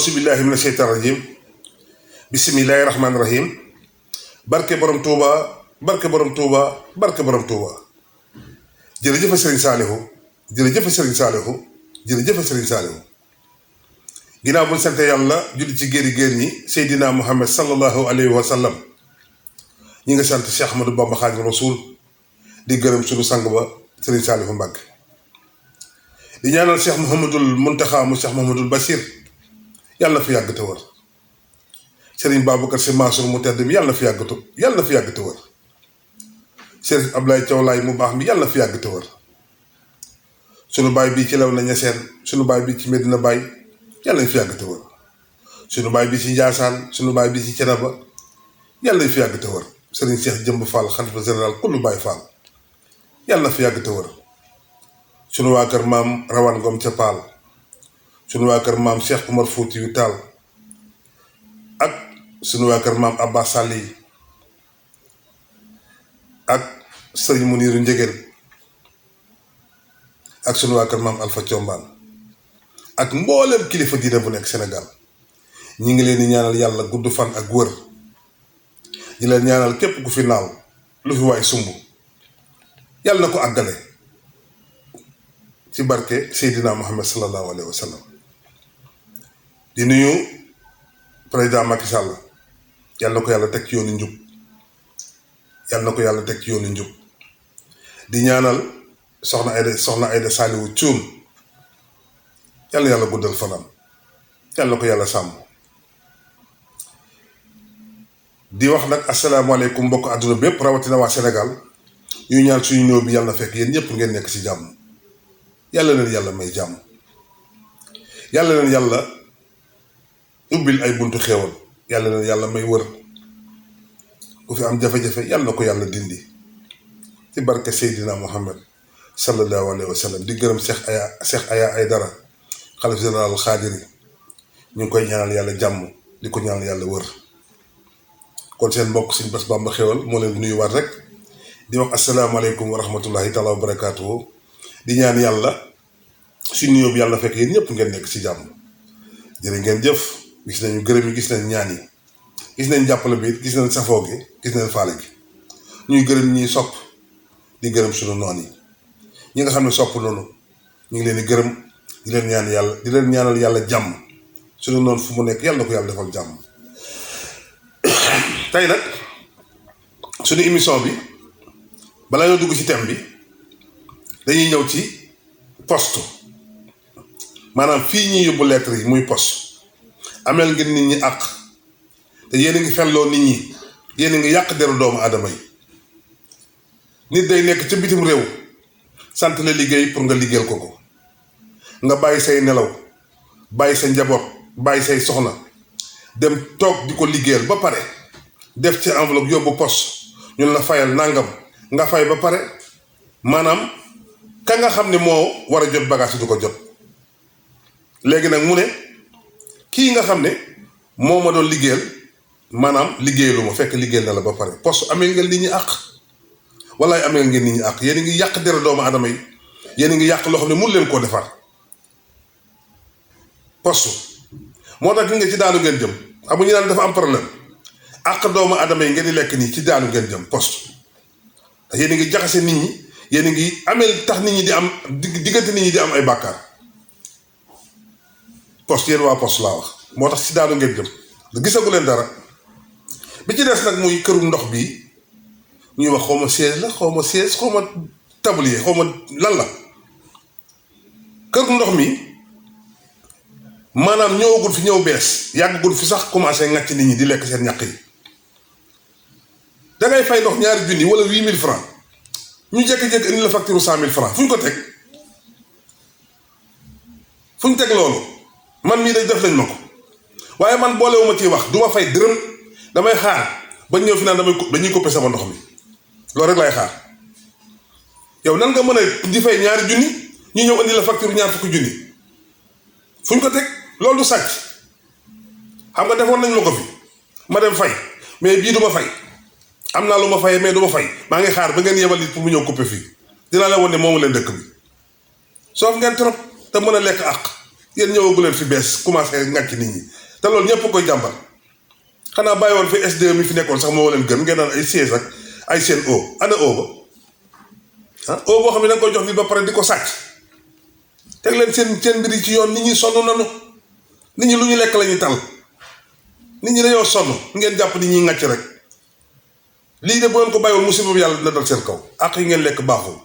auzu billahi mina sheytaan rajim bisimilahi rahmaani rahim barke borom Touba barke borom Touba barke borom Touba jërëjëf Serigne Saliou jërëjëf Serigne Saliou jërëjëf Serigne Saliou ginnaaw bu ñu sant yàlla julli ci géer ñi Seydina Muhammad sallallahu alayhi wa sallam ñi nga sant Cheikh Ahmadou Bamba Khadimu Rasul di gërëm sunu sang ba Serigne Saliou Mbacké di ñaanal Cheikh Mouhamadul Muntaxa mu Cheikh Mouhamadul Bachir yàlla na fi yàgg te wër Serigne Babacar Sy Mansour mu tedd mi yàlla na fi yàgg te wër Serigne Ablaye Thiaw Laye mu baax mi yàlla na fi yàgg te wër sunu baay bii ci Léona Niassène sunu baay bii ci Medina Baye yàlla nañ fi yàgg te wër sunu baay bii ci Ndiassane sunu baay bii ci Thiénaba yàlla nañ fi yàgg te wër Serigne Cheikh Jëmb Fall xalifa général kullu Baye Fall yàlla na fi yàgg te wër sunu waa kër maam Rawane Ngom ca Paal sunu waa kër maam Cheikh Oumar Foutiyou Tall ak sunu waa kër maam Abba Sall ak sëriñ Muniru Njegéen ak sunu waa kër maam Alpha Thiombane ak mboolem kilifa diine bu nekk Sénégal ñi ngi leen di ñaanal yàlla gudd fan ak wër di leen ñaanal képp ku fi naaw lu fi waay sumb yàlla na ko àggale ci barke Seydina Muhammad sallallahu alayhi wa sallam di nuyu président Macky Sall yàlla na ko yàlla teg ci yoonu njub yàlla na ko yàlla teg ci yoonu njub di ñaanal soxna Aïda Saliou Thioune yàlla yàlla guddal fanam yàlla na ko yàlla sàmm di wax nag asalaamaaleykum mbokk àdduna bépp rawatina waa Sénégal ñuy ñaan suñu ñëw bi yàlla na fekk yéen ñëpp ngeen nekk ci jàmm yàlla leen yàlla may jàmm yàlla leen yàlla ubbil ay buntu xéewal yàlla leen yàlla may wër ku fi am jafe-jafe yàlla na ko yàlla dindi ci barke Seydina Muhammad sallallahu alayhi wa sallam di gërëm Cheikh Aya Aydara xalif général Xaadiri ñu ngi koy ñaanal yàlla jàmm di ko ñaanal yàlla wër kon seen mbokk Sëñ Bass Bamba Xéwal moo leen nuyuwaat rek di wax asalaamaaleykum wa rahmatullahi taala wa barakaatuhu di ñaan yàlla suñu nuyoo bi yàlla fekk yéen ñëpp ngeen nekk ci jàmm jërë ngeen jëf gis nañu gërëm yi gis nañ ñaan yi gis nañ jàppale bi gis nañ safoo gi gis nañ faale gi ñuy gërëm ñiy sopp di gërëm suñu noon yi ñi nga xam ne sopp noonu ñu ngi leen di gërëm di leen ñaan yàlla di leen ñaanal yàlla jàmm suñu noonu fu mu nekk yàlla na ko yàlla defal jàmm tey nag suñu émission bi balaa ñoo dugg ci thème bi dañuy ñëw ci poste maanaam fii ñuy yóbbu lettre yi muy poste ameel ngeen nit ñi àq te yéen a ngi fenloo nit ñi yéen a ngi yàq deru doomu aadama yi nit day nekk ca bitim réew sant la liggéey pour nga liggéeyal ko nga bàyyi say nelaw bàyyi sa njaboot bàyyi say soxna dem toog di ko liggéeyal ba pare def ci enveloppe yóbbu poste ñun la fayal nangam nga fay ba pare maanaam ka nga xam ne moo war a jot bagage yi du ko jot léegi nag mu ne kii nga xam ne moo ma doon liggéeyal maanaam liggéeyalu ma fekk liggéeyal na la ba pare poste amee ngeen nit ñi àq wallaay amee ngeen nit ñi àq yéen a ngi yàq dara doomu aadama yi yéen a ngi yàq loo xam ne mun leen koo defar poste moo tax nga ci daanu ngeen jëm xam ñu naan dafa am problème àq doomu aadama yi ngeen di lekk nii ci daanu ngeen jëm poste yéen a ngi jaxase nit ñi yéen a ngi amee tax nit ñi di am diggante nit ñi di am ay bàkkaar poste yéen waa poste laa wax moo tax ci daanu ngeen jëm gisagu leen dara bi ci des nag muy këru ndox bi ñuy wax xaw ma siège la xaw ma siège xaw ma tablier xaw ma lan la këru ndox mi maanaam ñëwagul fi ñëw bees yàggagul fi sax commencé ngàcc nit ñi di lekk seen ñàq yi dangay fay ndox ñaari junni wala 8000 francs ñu jékki-jékki indi la facture 100000 francs fu ñu ko teg fu ñu teg loolu man mii day def nañ ma ko waaye man boolewuma ciy wax du ma fay dërëm damay xaar ba ñëw fi naan dañuy coupé sama ndox mi loolu rek lay xaar yow nan nga mën a di fay ñaari junni ñu ñëw indi la facture ñaar fukki junni fu ñu ko teg loolu du sàcc xam nga defoon nañ ma ko fi ma dem fay mais bii du ma fay am naa lu ma fayee mais du ma fay maa ngi xaar ba ngeen yebal nit pour mu ñëw coupé fii dinaa la woon ne moomu leen dëkk bi soof ngeen trop te mën a lekk àq yéen ñëwagu leen fi bees commencé ngàcc nit ñi te loolu ñëpp koy jàmbar xanaa bàyyi woon fi SDE mi fi nekkoon sax moo leen gën ngeen naan ay siège ak ay seen eau ana eau ba eau boo xam ne da nga koy jox nit ba pare di ko sàcc teg leen seen mbir yi ci yoon nit ñi sonn nanu nit ñi lu ñu lekk la ñuy tal nit ñi dañoo sonn ngeen jàpp nit ñi ngàcc rek lii de bu leen ko bàyyiwoon musiba bi yàlla dina dal seen kaw ak yi ngeen lekk baaxul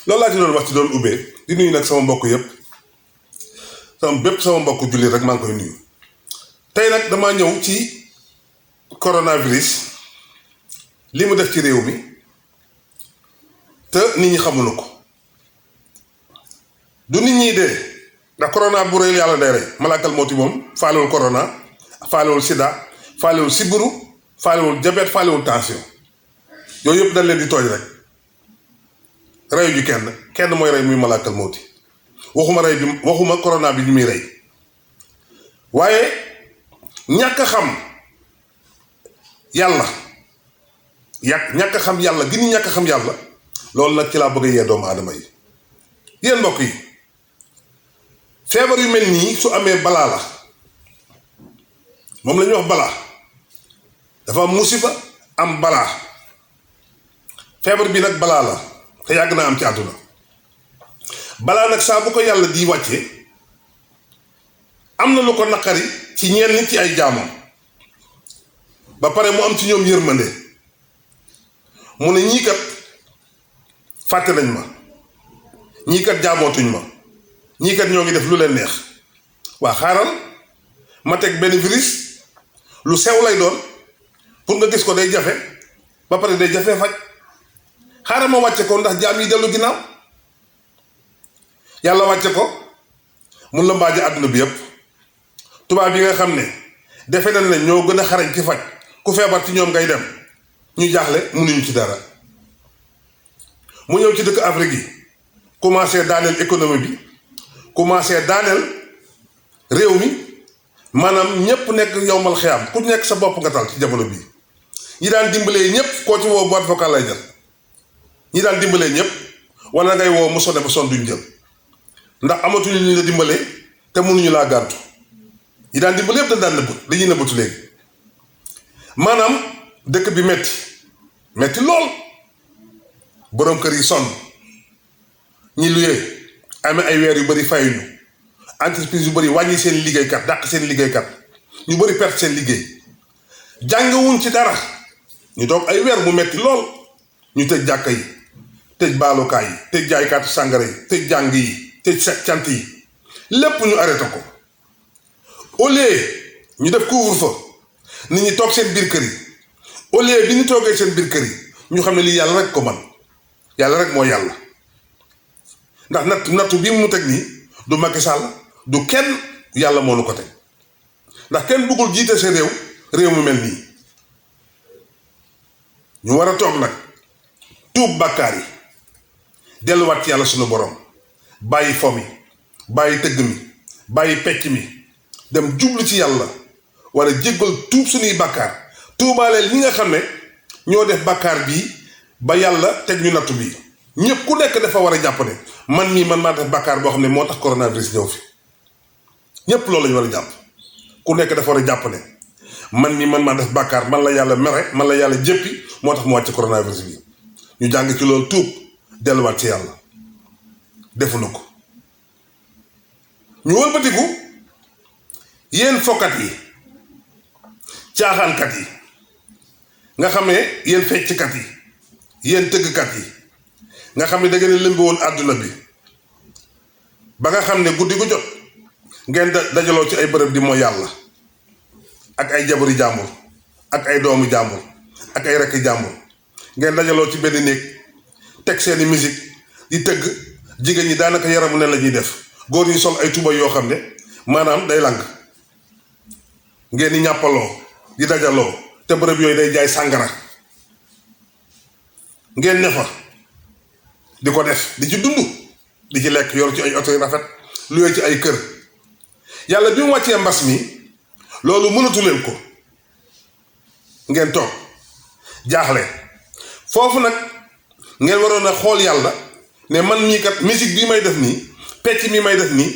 loolu laa ci doon wax ci doon ubbee di nuyu nag sama mbokk yëpp sama mbokk jullit rek maa ngi koy nuyu tey nag damaa ñëw ci coronavirus li mu def ci réew mi te nit ñi xamuñu ko du nit ñi dee ndax corona bu rëy yàlla day rey malaakal mooti moom faalewul corona faalewul sida faalewul sibiru faalewul diabète faalewul tension yooyu yëpp dañ leen di tooñ rek reyu ju kenn mooy rey muy malaakal mooti waxuma corona bi ñu muy rey waaye ñàkk a xam yàlla ñàkk a xam yàlla gi ñu ñàkk a xam yàlla loolu nag ci laa bëgg a yee doomu aadama yi yéen mbokk yi feebar yu mel nii su amee balaa la moom la ñuy wax balaa dafa am musiba am balaa feebar bi nag balaa la te yàgg naa am ci àdduna balaa nag saa bu ko yàlla di wàccee am na lu ko naqari ci ñenn ci ay jaamam ba pare mu am ci ñoom yërmande mu ne ñii kat fàtte nañ ma ñii kat jaamootuñ ma ñii kat ñoo ngi def lu leen neex waa xaaral ma teg benn virus lu sew lay doon pour nga gis ko day jafe ba pare day jafe faj xaaral ma wàcce ko ndax jaam yi dellu ginnaaw yàlla wàcce ko mun la mbaaje àdduna bi yépp tubaab yi nga xam ne defe nañ ne ñoo gën a xarañ ci faj ku feebar ci ñoom ngay dem ñu jaaxle mënuñu ci dara mu ñëw ci dëkk Afrique yi commencé daaneel économie bi commencé daaneel réew mi maanaam ñëpp nekk yowmal xiyaam ku nekk sa bopp nga tal ci jamono bii ñi daan dimbalee ñëpp koo ci woo boîte vocale lay jël ñi daan dimbalee ñëpp wala ngay woo mu sonné ba son duñ jël ndax amatuñu ñu la dimbalee te mënuñu laa gàntu ñi daan dimbale yëpp dañ daan nëbbu dañuy nëbbatu léegi maanaam dëkk bi metti lool boroom kër yi sonn ñi luyee amee ay weer yu bari fayuñu entreprise yu bari wàññi seen liggéeykat dàq seen liggéeykat ñu bari perte seen liggéey jàngawuñ ci dara ñu toog ay weer mu metti lool ñu tëj jàkka yi tëj baalukaay yi tëj jaaykaatu sàngara yi tëj jàng yi tëj cant yi lépp ñu arrêté ko au lieu ñu def couvre-feu nit ñi toog seen biir kër yi au lieu bi ñu toogee seen biir kër yi ñu xam ne lii yàlla rek ko man yàlla rek moo yàlla ndax nattu bii mu teg nii du Macky Sall du kenn yàlla moo nu ko teg ndax kenn bëggul jiite sa réew mu mel nii ñu war a toog nag tuub bàkkaar yi delluwaat ci yàlla sunu borom bàyyi fo mi bàyyi tëgg mi bàyyi pecc mi dem jublu ci yàlla war a jéggal tuub suñuy bàkkaar tuubaaleel ñi nga xam ne ñoo def bàkkaar bii ba yàlla teg ñu nattu bii ñëpp ku nekk dafa war a jàpp ne man maa def bàkkaar boo xam ne moo tax coronavirus ñëw fi ñëpp loolu lañu war a jàpp ku nekk dafa war a jàpp ne man maa def bàkkaar man la yàlla mere man la yàlla jéppi moo tax mu wàcc coronavirus bi ñu jàng ci loolu tuub delluwaat ci yàlla defuñu ko ñu wëlbatiku yéen fokkat yi caaxaankat yi nga xam ne yéen fecckat yi yéen tëggkat yi nga xam ne da ngeen lëmbi woon àdduna bi ba nga xam ne guddi gu jot ngeen dajaloo ci ay bërëb di mooy yàlla ak ay jabari jàmbur ak ay doomu jàmbur ak ay rekki jàmbur ngeen dajaloo ci benn néeg teg seeni musique di tëgg jigéen ñi daanaka yaramu ne la ñuy def góor ñi sol ay tuba yoo xam ne maanaam day lang ngeen di ñàppaloo di dajaloo te bërëb yooyu day jaay sàngara ngeen ne fa di ko def di ci dund di ci lekk yor ci ay oto yu rafet luye ci ay kër yàlla bi mu wàccee mbas mi loolu mënatu leen ko ngeen toog jaaxle foofu nag ngeen waroon a xool yàlla ne man mii kat musique bii may def nii pecc mi may def nii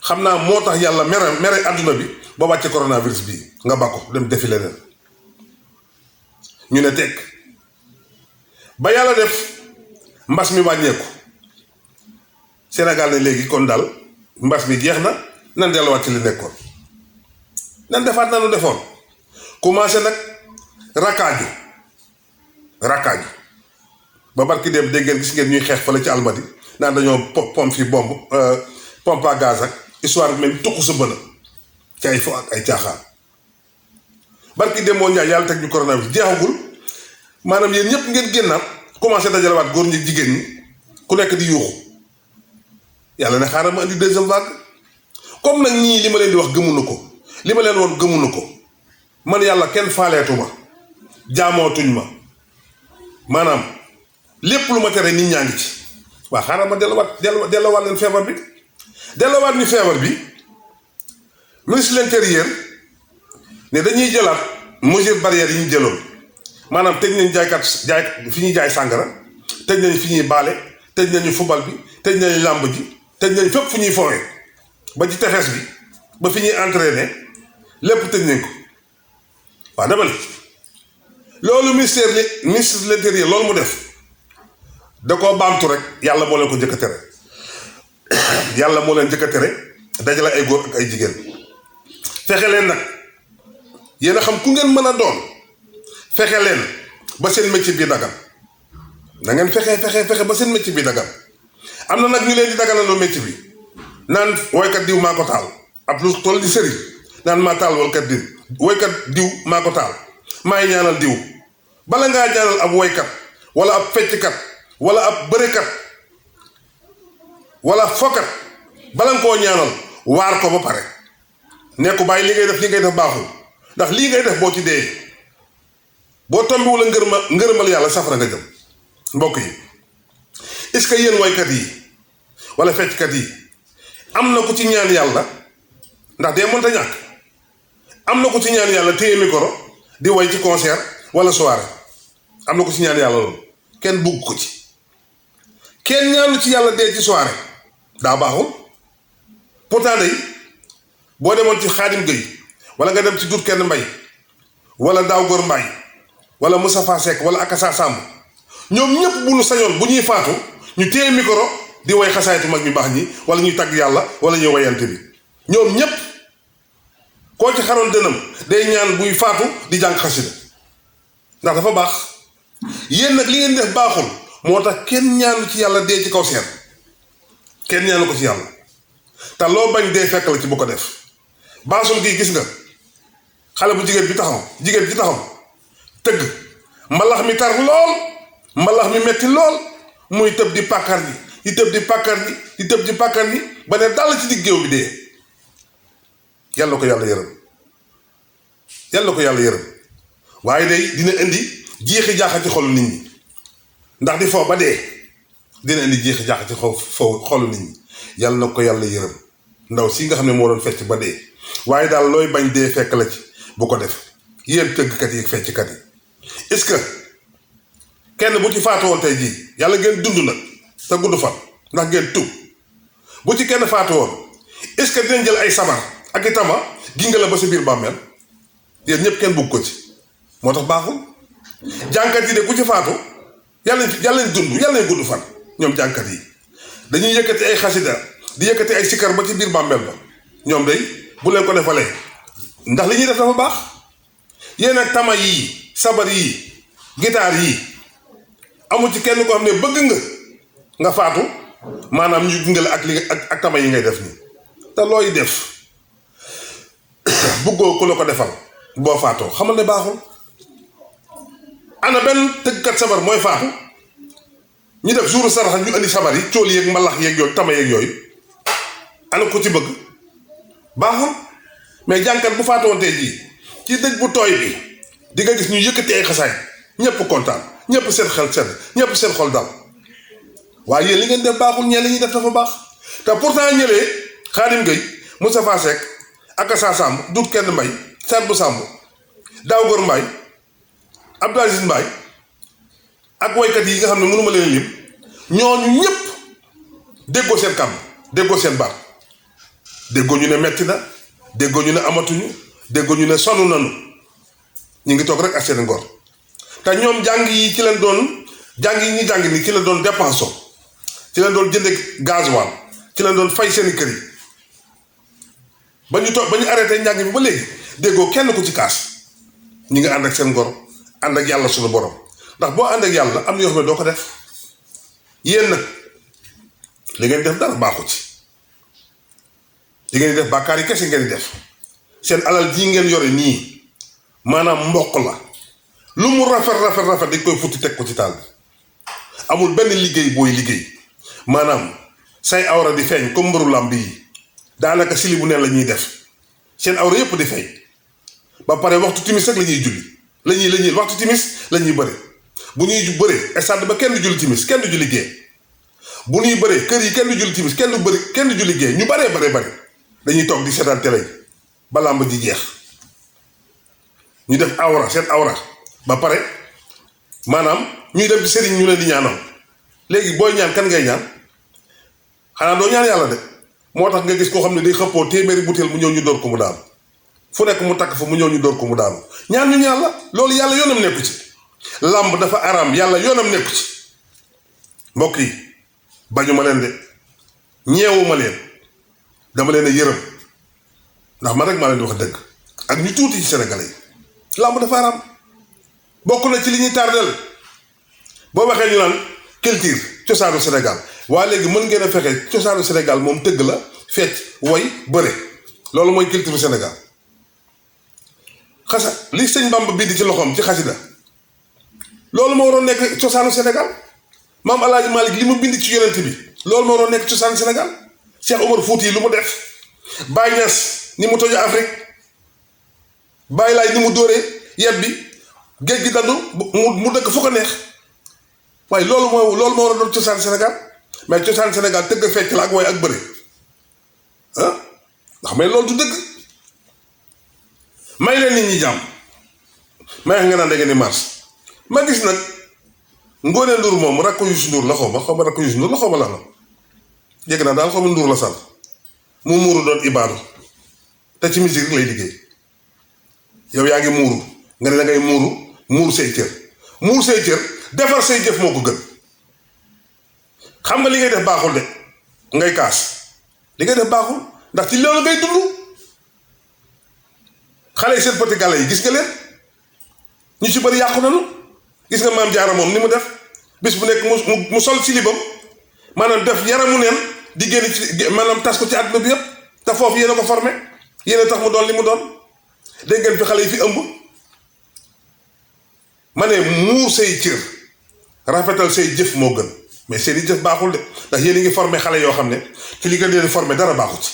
xam naa moo tax yàlla mere àdduna bi ba wàcce coronavirus bii nga bàkko dem defi leneen ñu ne teg ba yàlla def mbas mi wàññeeku Sénégal ne léegi kon daal mbas mi jeex na nan delluwaat ci li nekkoon nan defaat nanu defoon commencé nag rakkaaju ba barki dem dégg ngeen gis ngeen ñuy xeex fële ci Almadi naan dañoo pom fi pompe à gaz ak histoire bi même tuq sa bëna ci ay fo ak ay caaxaan barki dem moo ñaay yàlla teg ñu coronavirus jeexagul maanaam yéen ñëpp ngeen génnaat commencé dajalewaat góor ñi jigéen ñi ku nekk di yuuxu yàlla ne xaaral ma indi deuxième vague comme nag ñii li ma leen di wax gëmunu ko li ma leen woon gëmunu ko man yàlla kenn faaleetuma jaamootuñ ma maanaam lépp lu ma tere nit ñaa ngi ci waa xaaral ma delloowaat leen feebar bi delloowaat ñu feebar bi ministre de l'intérieur ne dañuy jëlaat mesure barrière yi ñu jëloon maanaam tëj nañ jaay fi ñuy jaay sàngara tëj nañ fi ñuy baale tëj nañu football bi tëj nañu làmb ji tëj nañ fépp fu ñuy fowee ba ci tefes bi ba fi ñuy entraîner lépp tëj nañ ko waaw dama ne loolu ministre de l'intérieur loolu mu def da koo baamtu rek yàlla moo leen ko njëkk a tere yàlla moo leen njëkk a tere dajale ay góor ak ay jigéen fexe leen nag yéen a xam ku ngeen mën a doon fexe leen ba seen métier bi dagal na ngeen fexe ba seen métier bi dagal am na nag ñu leen di dagalaloo métier bi naan woykat diw maa ko taal ab lu toll di sëriñ naan maa taal woykat diw maa ko taal maay ñaanal diw bala ngaa ñaanal ab woykat wala ab fecckat wala ab bërekat wala fokat bala nga koo ñaanal waar ko ba pare ne ko bàyyi li ngay def baaxul ndax lii ngay def boo ci dee boo tombiwul a ngërëmal yàlla safara nga jëm mbokk yi est-ce que yéen woykat yi wala fecckat yi am na ku ci ñaan yàlla ndax dee mënta ñàkk am na ku ci ñaan yàlla téye micro di way ci concert wala soirée am na ku ci ñaan yàlla loolu kenn bugg ko ci kenn ñaanu ci yàlla dee ci soirée daa baaxul pourtant day boo demoon ci Xaadim Gueye wala nga dem ci Dut Kenn Mbay wala Daaw Góor Mbaay wala Moustapha Seck wala Akassa Samb ñoom ñëpp bu ñu sañoon bu ñuy faatu ñu téye micro di way xasaaytu mag ñu baax ñi wala ñuy tagg yàlla wala ñuy wayante bi ñoom ñëpp koo ci xaroon dënam day ñaan buy faatu di jàng xasida ndax dafa baax yéen nag li ngeen def baaxul moo tax kenn ñaanu ci yàlla dee ci kaw seen kenn ñaanu ko ci yàlla te loo bañ dee fekk la ci bu ko def baasul gi gis nga xale bu jigéen bi taxaw tëgg mbalax mi tar lool mbalax mi metti lool muy tëb di pàkkar ji di tëb di pàkkar ji ba ne dal ci digg géew bi dee yàlla ko yàlla yërëm waaye day dina indi jiixi jaaxa ci xolu nit ñi ndax di foo ba dee dina indi jiixi jaaxa ci xolu nit ñi yàlla na ko yàlla yërëm ndaw si nga xam ne moo doon fecc ba dee waaye daal looy bañ dee fekk la ci bu ko def yéen tëggkat yi fecckat yi est-ce que kenn bu ci faatu woon tey jii yàlla ngeen dund nag te gudd fan ndax ngeen tub bu ci kenn faatu woon est-ce que dinañ jël ay sabar ak i tama ginga la ba sa biir bàmmeel yéen ñëpp kenn bugg ko ci moo tax baaxul jànkat yi de ku ci faatu yàlla nañ dund yàlla nañ gudd fan ñoom jànkat yi dañuy yëkkati ay xasida di yëkkati ay sikkar ba ci biir bàmmeel ba ñoom day bu leen ko defalee ndax li ñuy def dafa baax yéen ak tama yii sabar yii gitaar yii amul ci kenn ko xam ne bëgg nga faatu maanaam ñu gunge la ak tama yi ngay def nii te looy def bëggoo ku la ko defal boo faatoo xamal ne baaxul ana benn tëggkat sabar mooy faatu ñu def jouru saraxa ñu indi sabar yi cóol yeeg mbalax yeeg yooyu tama yeeg yooyu ana ko ci bëgg baaxul mais jànkat bu faatoon tey jii ci dëj bu tooy bi di nga gis ñu yëkkati ay xasaay ñëpp kontaan ñëpp seen xel sedd ñëpp seen xol dal waaye yéen li ngeen def baaxul ñee li ñuy def dafa baax te pourtant ñëlee Xaadim Gueye Moustapha Seck Akassa Samb Dut Kenn Mbay Sadbu Samb Daaw Góor Mbaay Abdou Aziz Mbaay ak woykat yi nga xam ne mënuma leen lim ñooñu ñëpp déggoo seen kàmm déggoo seen baat déggoo ñu ne metti na déggoo ñu ne amatuñu déggoo ñu ne sonn nañu ñu ngi toog rek ak seen ngor te ñoom jàng yi ci leen doon jàng yi ñu jàng ni ci leen doon dépense ci leen doon jënde gasoil ci leen doon fay seeni kër yi ba ñu toog ba ñu arrêté njàng bi ba léegi déggoo kenn ku ci kaas ñi nga ànd ak seen ngor ànd ak yàlla suñu borom ndax boo ànd ak yàlla am na yoo xam ne doo ko def yéen nag li ngeen def dara baaxu ci li ngeen def bàkkaar yi kese ngeen di def seen alal jii ngeen yore nii maanaam mboq la lu mu rafet dañ koy futti teg ko ci taal bi amul benn liggéey booy liggéey maanaam say awra di feeñ comme mbëru làmb yi daanaka sili bu neen la ñuy def seen awra yépp di feeñ ba pare waxtu timis rek la ñuy julli la ñuy waxtu timis la ñuy bëre bu ñuy bëre stade ba kenn du julli timis kenn du julli gée bu ñuy bëree kër yi kenn du julli timis kenn du julli gée ñu baree dañuy toog di seetaan télé ba làmb ji jeex ñu def awra seen awra ba pare maanaam ñuy dem ci sëriñ ñu leen di ñaanal léegi booy ñaan kan ngay ñaan xanaa doo ñaan yàlla de moo tax nga gis koo xam ne day xëppoo téeméeri butéel mu ñëw ñu door ko mu daanu fu nekk mu takk fa mu ñëw ñu door ko mu daanu ñaan ñu yàlla loolu yàlla yoonam nekku ci làmb dafa araam yàlla yoonam nekku ci mbokk yi bañu ma leen de ñeewuma leen dama leen a yërëm ndax man rek maa leen di wax dëgg ak ñu tuuti ci Sénégalais yi làmb dafa araam bokk na ci li ñuy tardel boo waxee ñu naan culture cosaanu Sénégal waaye léegi mën ngeen a fexe cosaanu Sénégal moom tëgg la fecc woy bëre loolu mooy culture Sénégal xasa li sëñ Bamba bii di ci loxoom ci xasida loolu moo waroon nekk cosaanu Sénégal maam Alaaji Malick li mu bind ci yonent bi loolu moo waroon nekk cosaanu Sénégal Cheikh Omar Fouti lu mu def Baye Niass ni mu tojo Afrique Baye Laay ni mu dóoree yet bi géej gi dandu mu dëkk fu ko neex waaye loolu moo war a doon cosaan Sénégal mais cosaan Sénégal tëgg fecc la ak woy ak bëri ah ndax mais loolu du dëgg may leen nit ñi jàmm may nga naan da ngeen di mars ma gis nag Ngoné Ndour moom rakk Youssou Ndour la xaw ma rakk Youssou Ndour la xaw ma la la jégg naa daal xaw ma Ndour la sant mu muuru doon ibaadu te ci musique rek lay liggéey yow yaa ngi muuru nga ne da ngay muur say cër defar say jëf moo ko gën xam nga li ngay def baaxul de ngay kaas li ngay def baaxul ndax ci loolu ngay dund xale yi seen petit gàlle yi gis nga leen ñu ci bëri yàqu nanu gis nga maam jaara moom ni mu def bis bu nekk mu sol ci libam maanaam def yaramu neen di génn ci maanaam tas ko ci àdduna bi yëpp te foofu yéen a ko formé yéen a tax mu doon li mu doon dégg ngeen fi xale yi fi ëmb ma ne muur say cër rafetal say jëf moo gën mais seen i jëf baaxul de ndax yéen a ngi formé xale yoo xam ne ci li nga leen formé dara baaxul ci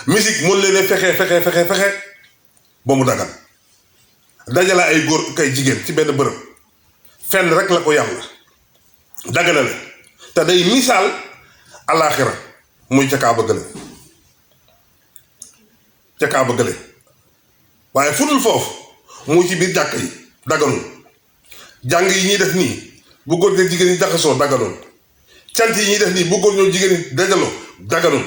musique mën leen fexe ba mu dagan dajala ay góor kay jigéen ci benn bërëb fenn rek la ko yàlla daganale te day misaal alaaxira muy ca kaaba gële waaye fudul foofu muy ci biir jàkk yi daganul jàng yi ñuy def nii bu góor ñi jigéen ñi jaxasoo daganul cant yi ñuy def nii bu góor ñoo jigéen ñi dajaloo daganul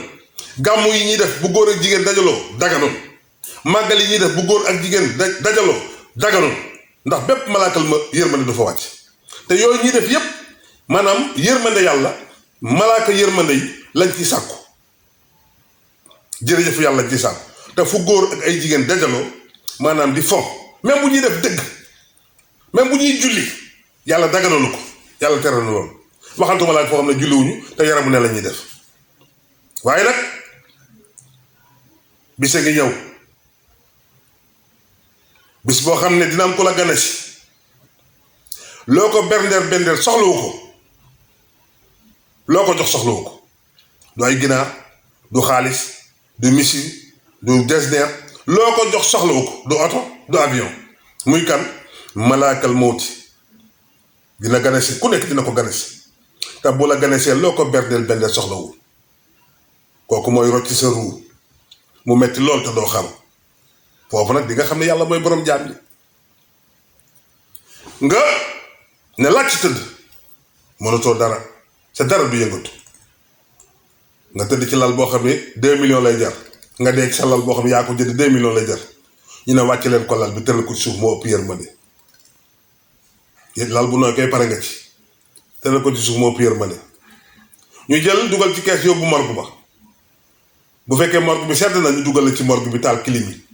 gàmmu yi ñuy def bu góor ak jigéen dajaloo daganul màggal yi ñuy def bu góor ak jigéen dajaloo daganul ndax bépp malaakal ma yërmande du fa wàcc te yooyu ñuy def yépp maanaam yërmande yàlla malaaka yërmande yi lañ ci sàkku jërëjëf yàlla lañ ci sàkku te fu góor ak ay jigéen dajaloo maanaam di fo même bu ñuy def dëgg même bu ñuy julli yàlla daganalu ko yàlla tere na loolu waxantuma laa foo xam ne julliwuñu te yaramu ne la ñuy def waaye nag bisa ngi ñëw bis boo xam ne dina am ko la gane si loo ko bendeer soxlawu ko loo ko jox soxlawu ko du ay ginaar du xaalis du misi du desner loo ko jox soxlawu ko du oto du avion muy kan malaakal mawti dina gane si ku nekk dina ko gane si te bu la gane see loo ko bendeer soxlawu kooku mooy rocc sa ruu mu metti lool te doo xaru foofu nag di nga xam ne yàlla mooy borom jaam yi nga ne laaj ci tëdd mënatoo dara sa dara du yëngatu nga tëdd ci lal boo xam ne 2 millions lay jar nga dee ci sa lal boo xam ne yaa ko jënd 2 millions lay jar ñu ne wàcc leen ko lal bi tëral ko ci suuf moo ëpp yërmande lal bu nooy koy pare nga ci tëral ko ci suuf moo ëpp yërmande ñu jël dugal ci kees yóbbu morgue ba bu fekkee morgue bi sedd na ñu dugal la ci morgue bi taal clim yi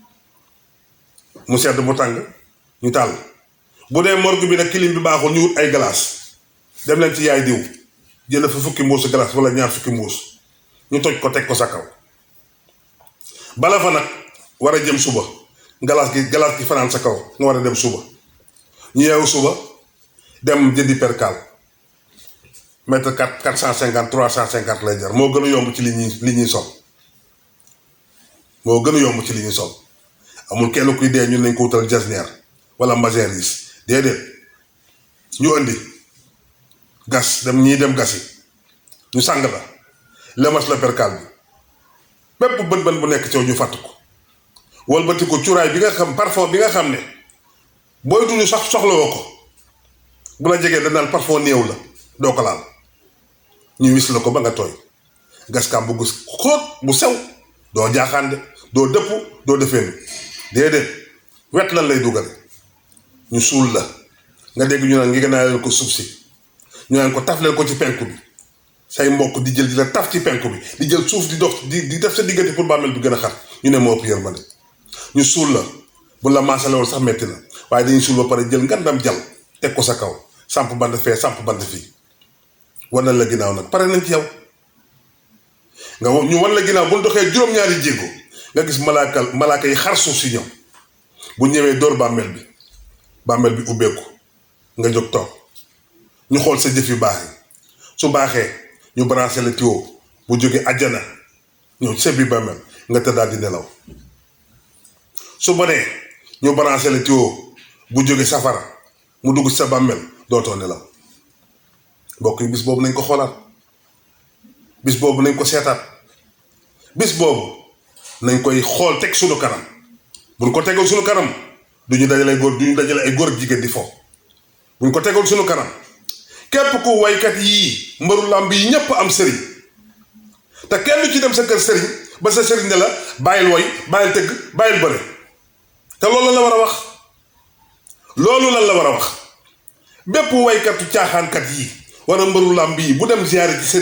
mu sedd mu tàng ñu taal bu dee morgue bi nag clim bi baaxul ñu wut ay glace dem leen ci yaay diw jël fa fukki mbuusu glace wala ñaar fukki mbuus ñu toj ko teg ko sa kaw bala fa nag war a jëm suba glace gi fanaan sa kaw nga war a dem suba ñu yeewu suba dem jëndi percal mètre 450 350 lay jar moo gën a yomb ci li ñuy sol moo gën a yomb ci li ñuy sol amul kenn kuy dee ñun nañ ko wutal jasneer wala mageris déedéet ñu andi gas dem ñii dem gasi ñu sàng la lemas la percal bi bépp bën bu nekk coow ñu fàtt ko walbati ko cuuraay bi nga xam parfum bi nga xam ne booy duñu sax soxlawoo ko bu la jegee da naan parfum néew la doo ko laal ñu wis la ko ba nga tooy gaskaam bu gus xóot bu sew doo jaaxaande doo dëpp doo defeenu déedéet wet lan lay dugale ñu suul la nga dégg ñu naan ngi gën a leen ko suuf si ñu naan ko taf leen ko ci penku bi say mbokk di jël di la taf ci penku bi di jël suuf di dox di def sa diggante pour bàmmeel bi gën a xar ñu ne moo ëpp yërmande ñu suul la bu la maasalewul sax metti na waaye dañuy suul ba pare jël ngandam jal teg ko sa kaw samp band fee samp band fii war na la ginnaaw nag pare nañ ci yow nga ñu wan la ginnaaw bu ñu doxee juróom-ñaari jéego nga gis malaaka yi xar suuf si ñëw bu ñëwee dóor bàmmeel bi ubbeeku nga jóg toog ñu xool sa jëf yu baax yi su baaxee ñu branché la tuyau bu jógee àjjana ñëw ci sa biir bàmmeel nga tëddaal di nelaw su bonee ñu branché la tuyau bu jógee safara mu dugg ci sa bàmmeel dootoo nelaw mbokk yi bis boobu nañ ko xoolaat bis boobu nañ ko seetaat bis boobu nañ koy xool teg suñu kanam buñ ko tegoon suñu kanam duñu dajale ay góor ak jigéen di fo buñ ko tegoon suñu kanam képp ku waykat yii mbaru làmb yi ñépp am sëriñ te kenn ci dem sa kër sëriñ ba sa sëriñ ne la bàyyil woy bàyyil tëgg bàyyil bëre te loolu la war a wax loolu lan la war a wax bépp waykatu caaxaankat yii wala mbaru làmb yi bu dem ziyaare ci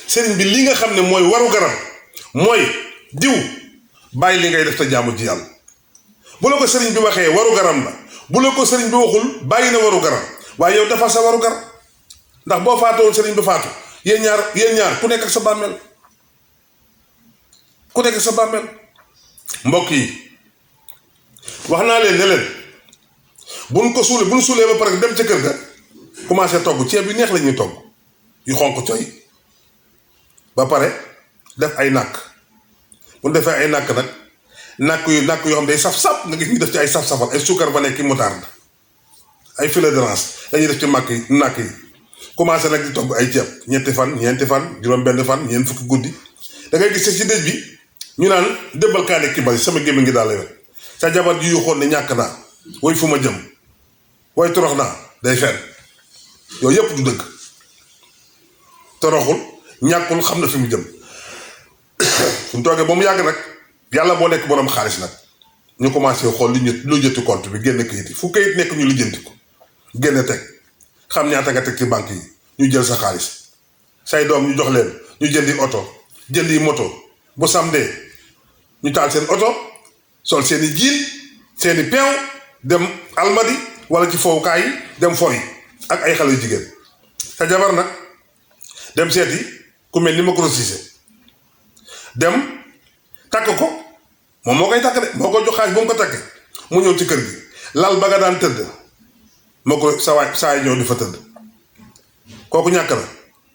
sëriñ bi li nga xam ne mooy waru garam mooy diw bàyyi li ngay def te jaamu ji yàlla bu la ko sëriñ bi waxee waru garam la bu la ko sëriñ bi waxul bàyyi na waru garam waaye yow dafa sa waru gar ndax boo faatoon sëriñ bi faatu yéen ñaar ku nekk ak sa bàmmeel mbokk yi wax naa leen ne leen buñ suulee ba pare dem ca kër ga commencé togg ceeb yu neex la ñuy togg yu xonq coy ba pare def ay nàkk bu ñu defee ay nàkk nag nàkk yoo xam day saf-saf nga gis ñu def ci ay saf-safal ay suukar ba nekk moutarde ay filet de rance dañuy def ci nàkk yi commencé nag di togg ay ceeb ñeenti fan ñeenti fan juróom-benn fan ñeent fukki guddi da ngay gis ci dëj bi ñu naan débbal kaa nekk ki bari sama gémmi ngi daal la wet sa jabar ji yu xool ne ñàkk naa woy fu ma jëm woy torox naa day fen yooyu yëpp du dëgg toroxul ñàkkul xam na fi mu jëm suñ toogee ba mu yàgg nag yàlla boo nekk borom xaalis nag ñu commencé xool lu jëtti compte bi génn kayit yi fu kayit nekk ñu lijjanti ko génn teg xam ñaata nga teg ci banque yi ñu jël sa xaalis say doom ñu jox leen ñu jëndi oto jëndi moto bu samdee ñu taal seen oto sol seeni jiin seeni peew dem almadi wala ci fowukaay yi dem foy ak ay xale yu jigéen sa jabar nag dem seeti ku mel ni Macro Cissé dem takk ko moom moo koy takk de moo koy jox xaalis bu mu ko takkee mu ñëw ci kër gi lal ba nga daan tëdd moo ko saa yi ñëw di fa tëdd kooku ñàkk na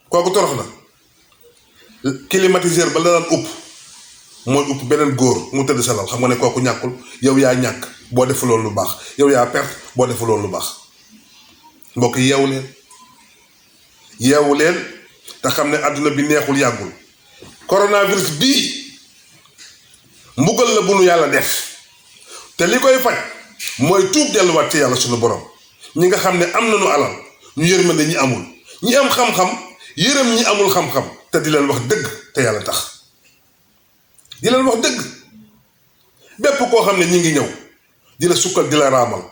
kooku torox na climatiseur ba la daan upp mooy upp beneen góor mu tëdd sa lal xam nga ne kooku ñàkkul yow yaa ñàkk boo defu loolu lu baax yow yaa perte boo defu loolu lu baax mbokk yi yeewu leen te xam ne àdduna bi neexul yàggul coronavirus bii mbugal la bu nu yàlla def te li koy faj mooy tuub delluwaat ci yàlla suñu borom ñi nga xam ne am nañu alal ñu yërmande ñi amul ñi am xam-xam yërëm ñi amul xam-xam te di leen wax dëgg te yàlla tax di leen wax dëgg bépp koo xam ne ñi ngi ñëw di la sukkal di la raamal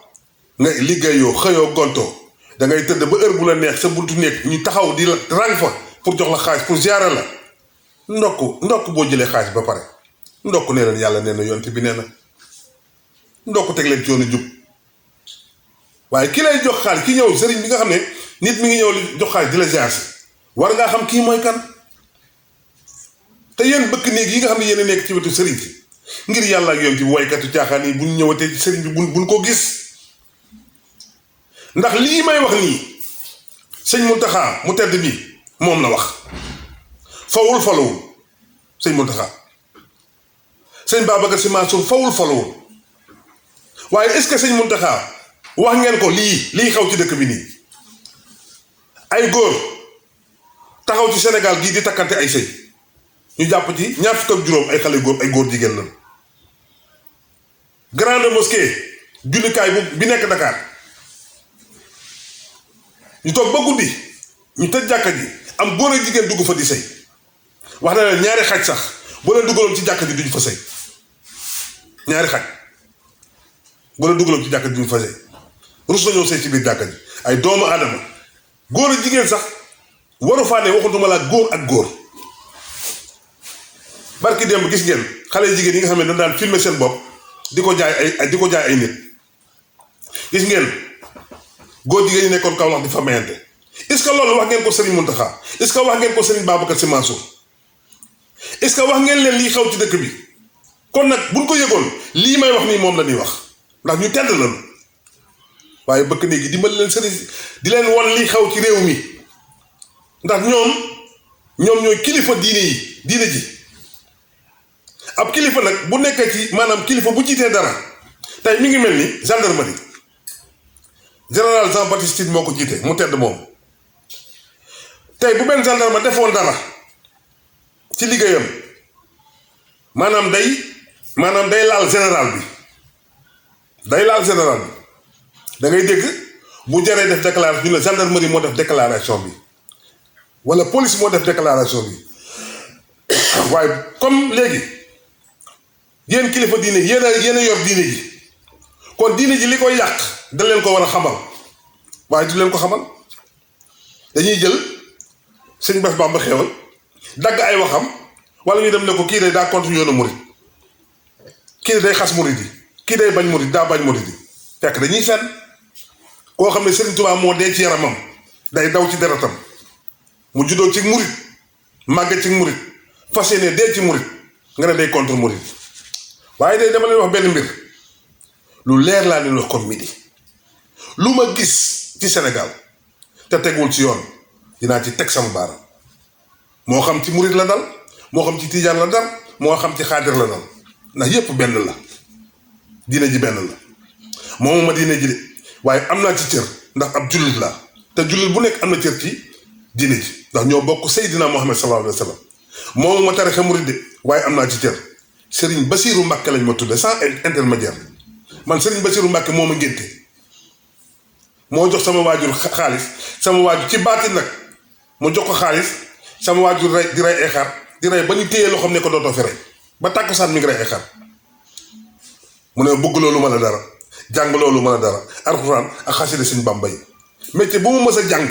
nga liggéeyoo xëyoo gontoo da ngay tëdd ba heure bu la neex sa buntu nekk ñu taxaw di la rang fa pour jox la xaalis pour ziyaare la ndokk boo jëlee xaalis ba pare ndokk nee leen yàlla nee na yonte bi nee na ndokk teg leen ci yoonu jub waaye ki lay jox xaalis ki ñëw sëriñ bi nga xam ne nit mi ngi ñëw li jox xaalis di la ziyaar si war ngaa xam kii mooy kan te yéen bëkk néeg yi nga xam ne yéen a nekk ci wetu sëriñ si ngir yàlla ak yonte bi waykatu caaxaan yi buñ ñëwatee ci sëriñ bi buñ ko gis ndax lii may wax nii sëñ Muntaxa mu tedd bi moom la wax fawul falowul sëñ Muntaxa sëñ Babacar Sy Mansour fawul falowul waaye est-ce que sëñ Muntaxa wax ngeen ko lii xaw ci dëkk bi nii ay góor taxaw ci Sénégal gii di takkante ay sëy ñu jàpp ci ñaar fukk ak juróom ay xale góor ay góor jigéen lañ grande mosquée jullikaay bi nekk Dakar ñu toog ba guddi ñu tëj jàkka ji am góor ak jigéen dugg fa di sëy wax na leen ñaari xaj sax boo leen duggaloon ci jàkka ji duñ fa sëy ñaari xaj boo leen duggaloon ci jàkka ji duñ fa sëy rus na ñëw sëy ci biir jàkka ji ay doomu aadama góor ak jigéen sax waru faa ne waxutuma la góor ak góor barki démb gis ngeen xale jigéen yi nga xam ne dañ daan filmer seen bopp di ko jaay ay nit gis ngeen góor jigéen ñi nekkoon Kaolack di fa mayante est-ce que loolu wax ngeen ko Serigne Mountakha est-ce que wax ngeen ko Serigne Babacar Sy Mansour est-ce que wax ngeen leen lii xew ci dëkk bi kon nag buñ ko yëgoon lii may wax nii moom la ñuy wax ndax ñu tedd lañu waaye bëkk néegi dimbali leen sëriñ di leen won lii xew ci réew mi ndax ñoom ñooy kilifa diine ji ab kilifa nag bu nekkee ci maanaam kilifa bu jiitee dara tey mi ngi mel ni gendarmerie général Jean Baptiste Tine moo ko jiite mu tedd moom tey bu benn gendarme defoon dara ci liggéeyam maanaam day laal général bi da ngay dégg bu jaree def déclaration ñu ne gendarmerie moo def déclaration bi wala police moo def déclaration bi waaye comme léegi yéen kilifa diine yéen a yor diine ji kon diine ji li koy yàq da leen ko war a xamal waaye du leen ko xamal dañuy jël sëñ Bass Bamba Xéewal dagg ay waxam wala ñu dem ne ko kii day daa contre yoonu murid kii day xas murid yi kii day bañ murid daa bañ murid yi fekk dañuy fenn koo xam ne Serigne Touba moo dee ci yaramam day daw ci deretam mu juddoo ci murid màgg ci murid fas yéene dee ci murid nga ne day contre murid waaye day dama leen wax benn mbir lu leer laa leen wax comme midi lu ma gis ci Sénégal te tegul ci yoon dinaa ci teg sama baaraam moo xam ci murid la dal moo xam ci tijaan la dal moo xam ci xaadir la dal ndax yépp benn la diine ji benn la moomu ma diine ji de waaye am naa ci cër ndax ab jullit laa te jullit bu nekk am na cër ci diine ji ndax ñoo bokk Seydina Muhammad sallallahu alayhi wa sallam moomu ma tarixa murid de waaye am naa ci cër Serigne Bassirou Mbacké lañ ma tudde sans intermédiaire man Serigne Bassirou Mbacké moo ma ngénte moo jox sama waajur xaalis sama waajur ci baatin nag mu jox ko xaalis sama waajur di rey ay xar di rey ba ñu téye loo xam ne ko dootoo fi rey ba tàkkusaan mi ngi rey ay xar mu ne bëgg loolu ma la dara jàng loolu ma la dara alxuraan ak xasida Sëñ Bamba yi métier bu mu mës a jàng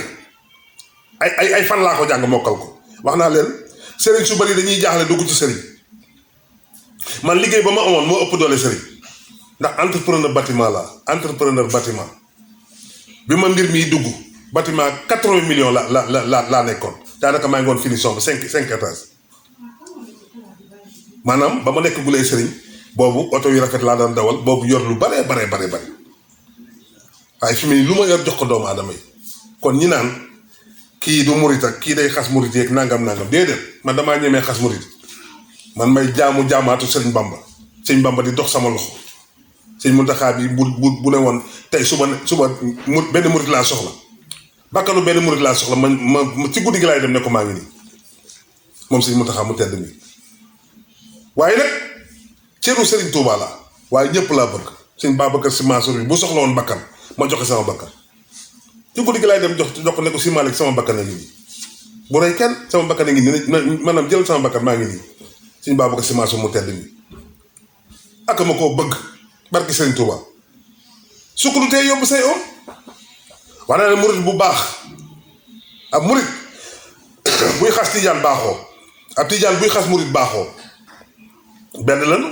ay fan laa ko jàng mokkal ko wax naa leen sëriñ su bari dañuy jaaxle dugg ci sëriñ man liggéey ba ma amoon moo ëpp doole sëriñ ndax entrepreneur bâtiment bâtiment bi ma mbir miy dugg bâtiment 80 millions laa nekkoon daanaka maa ngi woon finition ba 5 étages maanaam ba ma nekk bu lay sëriñ boobu oto yu rafet laa daan dawal boobu yor lu bare waaye fi mu ne lu ma yor jox ko doomu aadama yi kon ñi naan kii du murit ak kii day xas murit yeeg nangam déedéet man damaa ñemee xas murit man may jaamaatu sëriñ Bamba di dox sama loxo sëñ Muntaxa bi bu ne woon tey suba benn murit laa soxla bakkanu benn murit laa soxla ma ci guddi gi laay dem ne ko maa ngi nii moom sëñ Muntaxa mu tedd mi waaye nag cëru Serigne Touba la waaye ñëpp laa bëgg sëñ Babacar Sy Mansour bi bu soxla woon bakkan ma joxe sama bakkan ci guddi gi laay dem jox ko ne ko si Malick sama bakkan la nii bu rey kenn sama bakkan a ngi nii maanaam jël sama bakkan maa ngi nii suñu baabu ko semence mu tedd mi ak ma koo bëgg barki Sëriñ Tuuba sukk du tee yóbbu say om wax naa ne murit bu baax ab murit buy xas tijaan baaxoo ab tijaan buy xas murit baaxoo benn lanu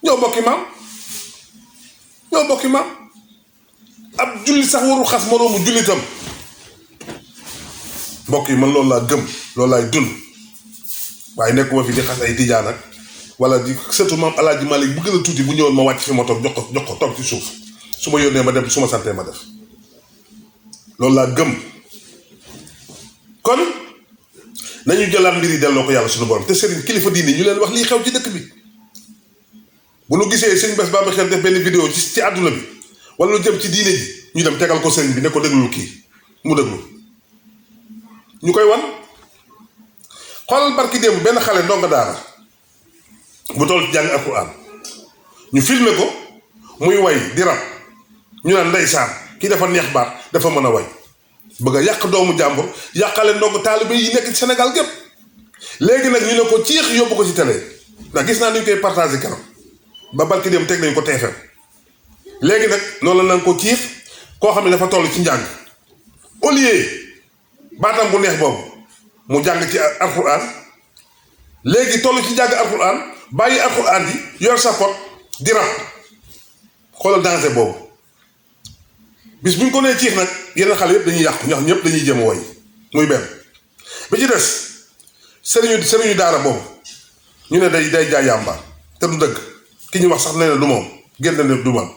ñoo bokki maam ab jullit sax warul xas moroomu jullitam mbokk yi man loolu laa gëm loolu laay dund waaye nekkuma fi di xas ay tijaan ak wala di surtout maam Alaaji Malik bu gën a tuuti bu ñëwoon ma wàcc fi ma toog jox ko toog ci suuf su ma yónnee ma dem su ma santee ma def loolu laa gëm kon nañu jëlaat mbir yi delloo ko yàlla suñu borom te sëriñ kilifa diine ñu leen wax lii xew ci dëkk bi bu nu gisee sëñ Bass Baba Xel def benn vidéo ci àdduna bi wala lu jëm ci diine ji ñu dem tegal ko sëriñ bi ne ko déglul kii mu déglu ñu koy wan xoolal barki démb benn xale ndongo daara bu toll ci jàng alxuraan ñu filmer ko muy way di rab ñu naan ndeysaan kii dafa neex baat dafa mën a way bëgg a yàq doomu jàmbur yàqale ndongo taalibe yi nekk ci Sénégal gépp léegi nag ñu ne ko ciix yóbbu ko ci télé ndax gis naa ni ñu koy partagé kanam ba barki démb teg nañ ko TFM léegi nag loolu la nañ ko ciix koo xam ne dafa toll ci njàng au lieu baatam bu neex boobu mu jàng ci alxuraan léegi toll ci jàng alxuraan bàyyi alxuraan ji yor sa pot di rab xoolal danger boobu bis bu ñu ko nee ciix nag yeneen xale yëpp dañuy yàqu ñax ñëpp dañuy jëm woy muy benn bi ci des sëriñu daara boobu ñu ne day jaay yàmba te du dëgg ki ñu wax sax nee na du moom génn ne du man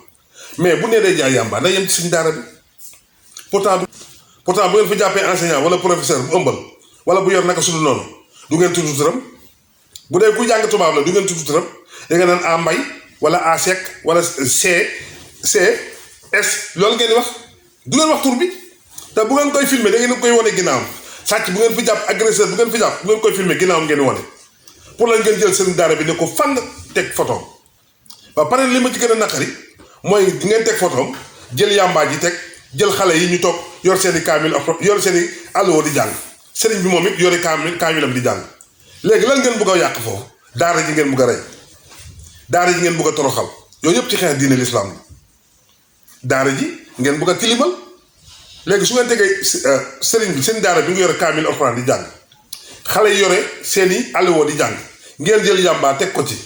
mais bu nee day jaay yàmba day yem ci suñu daara bi pourtant bu ngeen fa jàppee enseignant wala professeur bu ëmbal wala bu yor naka sudu noonu du ngeen tudd turam bu dee ku jàng tubaab la du ngeen tudd turam da nga naan a mbay wala a sec wala s loolu ngeen di wax du ngeen wax tur bi te bu ngeen koy filmer da ngeen koy wane ginnaawam sàcc bu ngeen fi jàpp agresseur bu ngeen fi jàpp bu ngeen koy filmer ginnaawam ngeen wane pour la ngeen jël seen daara bi ne ko fang teg photo ba pare li ma ci gën a naqari mooy di ngeen teg photo jël yàmbaa ji teg jël xale yi ñu toog yor seen i kaamil yor seen i alluwa di jàng sëriñ bi moom it yore kaamilam di jàng léegi lan ngeen bëgg a yàq foofu daara ji ngeen bëgg a rey daara ji ngeen bëgg a toroxal yooyu yëpp ci xeex diine l'islam la daara ji ngeen bëgg a tilimal léegi su ngeen tegee sëriñ bi seen daara bi nga yore kaamil alxuraan di jàng xale yi yore seen i alluwa di jàng ngeen jël yàmbaa teg ko ci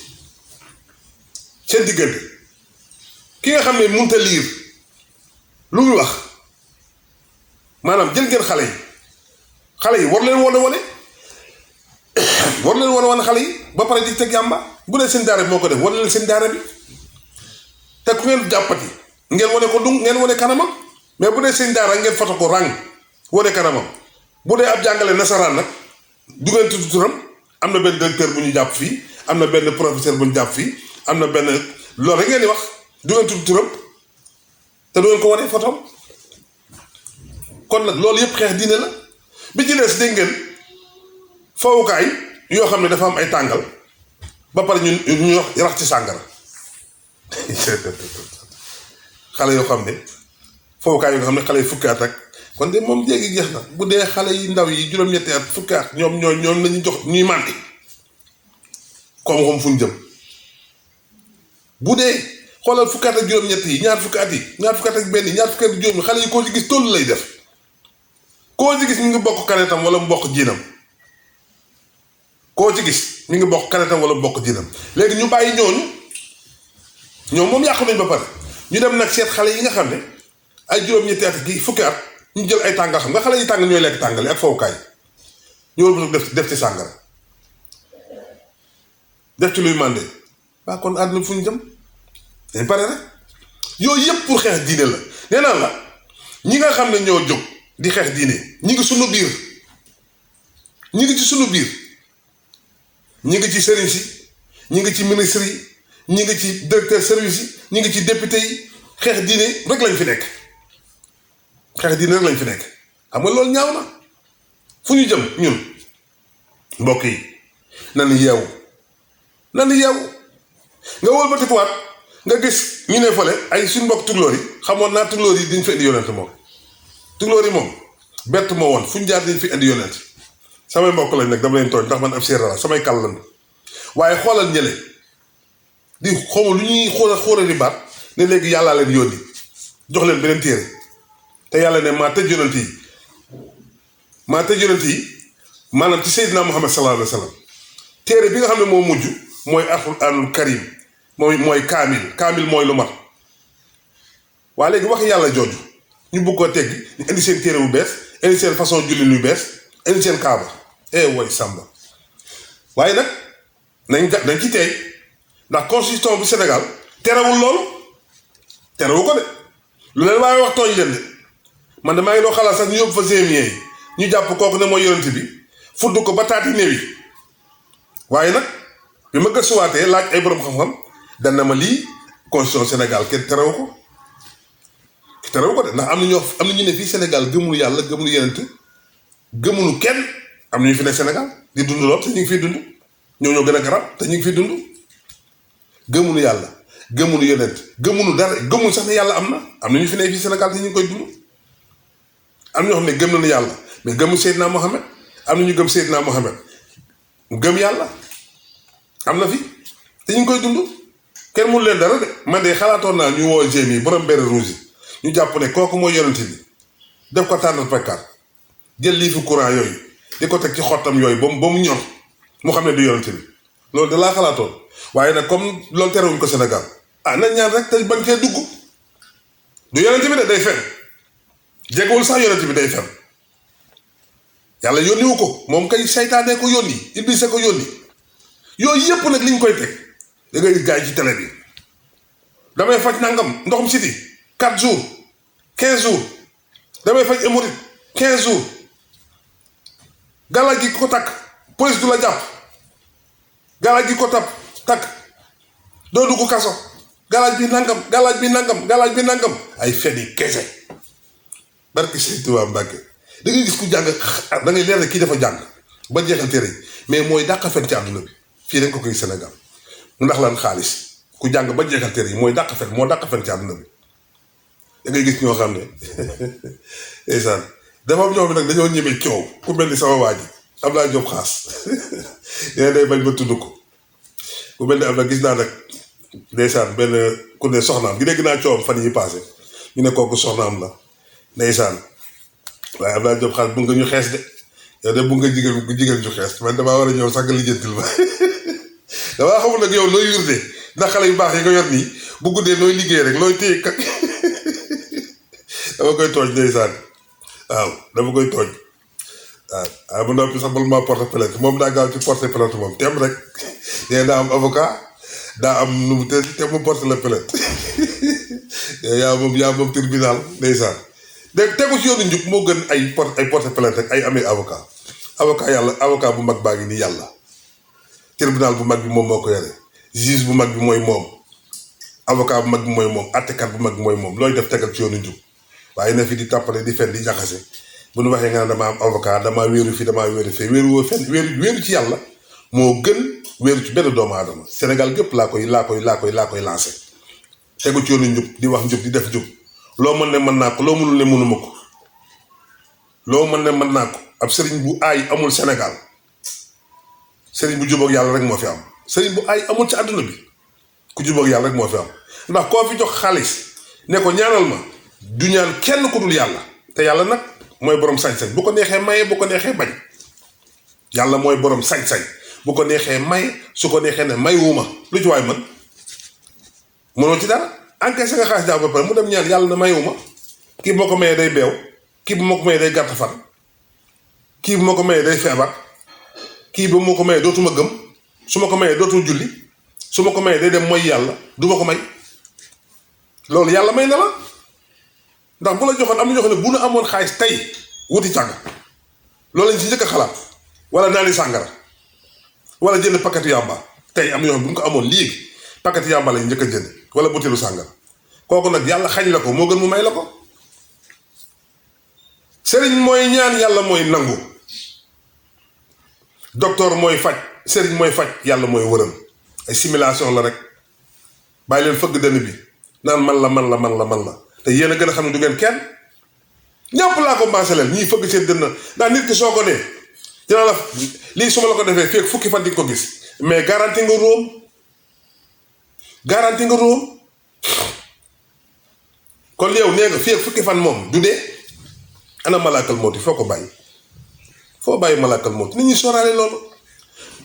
seen diggante ki nga xam ne mënut a liir lu muy wax maanaam jël ngeen xale yi war leen wane xale yi ba pare di teg yàmba bu dee seen daara bi moo ko def wane leen seen daara bi te ku ngeen jàppati ngeen wane ko ngeen wane kanamam mais bu dee seen daara ngeen foto ko ràng wane kanamam bu dee ab jàngale nasaraan nag du ngeen tudd turam am na benn directeur bu ñu jàpp fii am na benn professeur bu ñu jàpp fii am na benn loolu rek ngeen di wax du ngeen tudd turam te du ngeen ko wane fotom kon nag loolu yëpp xeex diine la bi ci des dégg ngeen fowukaay yoo xam ne dafa am ay tàngal ba pare ñu rax ci sàngara xale yoo xam ne fowukaay yoo xam ne xale yi fukki at ak kon de moom jéegi jeex na bu dee xale yi ndaw yi juróom-ñetti at fukki at ñoom lañu jox ñuy màndi koom-koom fu ñu jëm bu dee xoolal fukki at ak juróom-ñett yi ñaar fukki at ak benn ñaar fukki at ak juróom xale yi koo ci gis tollu lay def koo ci gis mi ngi bokk kanetam wala mu bokk jiinam koo ci gis mi ngi bokk kanetam wala mu bokk jiinam léegi ñu bàyyi ñooñu ñoom moom yàqu nañ ba pare ñu dem nag seet xale yi nga xam ne ay juróom-ñetti at gi fukki at ñu jël ay tàngal xam nga xale yi tàng ñooy lekk tàngale ak fowukaay ñoo def ci sàngara def ci luy mànde waa kon àdduna fu ñu jëm dañ pare rek yooyu yëpp pour xeex diine la nee naa la ñi nga xam ne ñoo jóg di xeex diine ñi ngi sunu biir ñi ngi ci sunu biir ñi ngi ci sëriñ si ñi ngi ci ministre yi ñi ngi ci directeur service yi ñi ngi ci député yi xeex diine rek lañ fi nekk xeex diine rek lañ fi nekk xam nga loolu ñaaw na fu ñu jëm ñun mbokk yi nanu yeewu nga wëlbatikuwaat nga gis ñu ne fële ay suñ mbokk tuglóor yi xamoon naa tuglóor yi diñ fa indi yonent moom tuglóor yi moom bett ma woon fu ñu jaar dañ fi indi yonent samay mbokk lañ nag dama leen tooñ ndax man ab séeréer la samay kàll lan waaye xoolal ñële di xawma lu ñuy xóora di baat ne léegi yàllaa leen yónni jox leen beneen téere te yàlla ne maa tëj yonent yi maanaam ci Seydina Muhammad sallallahu alayhi wa sallam téere bi nga xam ne moo mujj mooy alxuraanul karim mooy kaamil mooy lu mat waa léegi wax yàlla jooju ñu bëgg ko teggi ñu indi seen téere bu bees indi seen façon julli lu bees indi seen kaaba way sàmba waaye nag dañ ci tey ndax constitution bu Sénégal terewul loolu terewu ko de lu leen waaye wax tooñ leen de man damaa ngi doo xalaat sax ñu yóbbu fa gémien yi ñu jàpp kooku ne mooy yonent bi fudd ko ba taati néew yi waaye nag bi ma gëstuwaatee laaj ay borom xam-xam dan na ma lii constitution Sénégal kenn terewu ko de ndax am na ñu ne fii Sénégal gëmunu yàlla gëmunu yonent gëmunu kenn am na ñu fi ne Sénégal di dund lool te ñu ngi fiy dund ñoo gën a garab te ñu ngi fiy dund gëmunu yàlla gëmunu yonent gëmunu dara gëmunu sax ne yàlla am na ñu fi ne fii Sénégal te ñu ngi koy dund am ñoo xam ne gëm nañu yàlla mais gëmu Seydina Mohamed am na ñu gëm Seydina Mohamed mu gëm yàlla am na fi te ñu ngi koy dund kenn mënu leen dara de man de xalaatoon naa ñu woo gémi borom bere rouge ñu jàpp ne kooku mooy yonent bi def ko tànnal pekkaat jël lii fi courant yooyu di ko teg ci xottam yooyu ba mu ñor mu xam ne du yonent bi loolu da laa xalaatoon waaye nag comme loolu terewuñ ko Sénégal nañ ñaan rek te bañ fee dugg du yonent bi de day fen jegewul sax yonent bi day fen yàlla yónniwu ko moom kay saytaane ko yónni Iblis ko yónni yooyu yëpp nag liñ koy teg da ngay gis gars yi ci télé bi damay faj nangam ndoxum siti 4 jours 15 jours damay faj hémorroïde 15 jours galaaj gi ko takk police du la jàpp galaaj gi ko takk doo dugg kaso galaaj bi nangam ay fen yi kese barki Sëñ Tuubaa Mbàkke da ngay gis ku jàng da ngay leer ne kii dafa jàng ba jeexal téere yi mais mooy dàq fen ci àdduna bi fii dañ ko koy Sénégal mu ndax lan xaalis ku jàng ba jeexal téere yi mooy dàq fen ci àdduna bi da ngay gis ñoo xam ne ndeysaan dafa am ñoo xam ne nag dañoo ñeme coow ku mel ni sama waa ji Abdoulaye Diop Xaas yéen day bañ ba tudd ko ku mel ni am na gis naa nag ndeysaan benn ku ne soxnaam gi dégg naa coowam fan yi passé ñu ne kooku soxnaam la ndeysaan waaye Abdoulaye Diop Xaas bu nga ñu xees de yow de bu nga jigéen ñu xees man damaa war a ñëw sax nga lijjantil ma damaa xamul nag yow looy yurde ndax xale yu baax yi nga yor nii bu guddee nooy liggéey rek looy téye kat dama koy tooñ ndeysaan waaw dama koy tooñ waaw bu noppi sax bala maa porte plainte moom daa gaaw ci porte plainte moom tem rek nee daa am avocat daa am nu mu te mu porte la plainte yaa moom tribunal ndeysaan dégg tegu ci yoonu njub moo gën ay porte plainte rek ay amee avocat bu mag baa ngi nii yàlla tribunal bu mag bi moom moo ko yore juge bu mag bi mooy moom avocat bu mag bi mooy moom attekat bu mag bi mooy moom looy def tegal ci yoonu njub waaye na fi di tàppale di fen di jaxase bu nu waxee nga ne dama am avocat damaa wéeru fi damaa wéeru fee wéeru woo fen wéeru ci yàlla moo gën wéeru ci benn doomu aadama Sénégal gépp laa koy lancé tegu ci yoonu njub di wax njub di def njub loo mën ne mën naa ko loo mënul ne mënuma ko loo mën ne mën naa ko ab sëriñ bu aay amul Sénégal sëriñ bu jubóog yàlla rek moo fi am sëriñ bu aay amul ci àdduna bi ku jubóog yàlla rek moo fi am ndax koo fi jox xaalis ne ko ñaanal ma du ñaan kenn ku dul yàlla te yàlla nag mooy borom sañ-sañ bu ko neexee maye bu ko neexee bañ yàlla mooy borom sañ-sañ bu ko neexee maye su ko neexee ne may wuma lu ci waay mën mënoo ci dara encaissé nga xaalis jaaw ba pare mu dem ñaan yàlla na mayuma kii bu ma ko mayee day beew kii bu ma ko mayee day gàtt fan kii bu ma ko mayee day feebar kii bu ma ko mayee dootuma gëm su ma ko mayee dootul julli su ma ko mayee day dem mooy yàlla du ma ko may loolu yàlla may na la ndax bu la joxoon am na ñoo xam ne bu nu amoon xaalis tey wuti càng loolu lañ si njëkk a xalaat wala naani sàngara wala jënd paquet yàmba tey am na ñoo xam ne bu ñu ko amoon léegi paquet yàmba lañ njëkk a jënd wala butéelu sàngara kooku nag yàlla xañ la ko moo gën mu may la ko sëriñ mooy ñaan yàlla mooy nangu docteur mooy faj sëriñ mooy faj yàlla mooy wëral ay simulation la rek bàyyi leen fëgg dënn bi naan man la te yéen a gën a xam ne du ngeen kenn ñëpp laa ko maase leen ñii fëgg seen dënn ndax nit ki soo ko nee dina la lii su ma la ko defee fekk fukki fan di ko gis mais garanti nga róom kon yow nee nga fekk fukki fan moom du dee ana malaakal mawti foo ko bàyyi foo bàyyi malaakal mawti nit ñi sóoraale loolu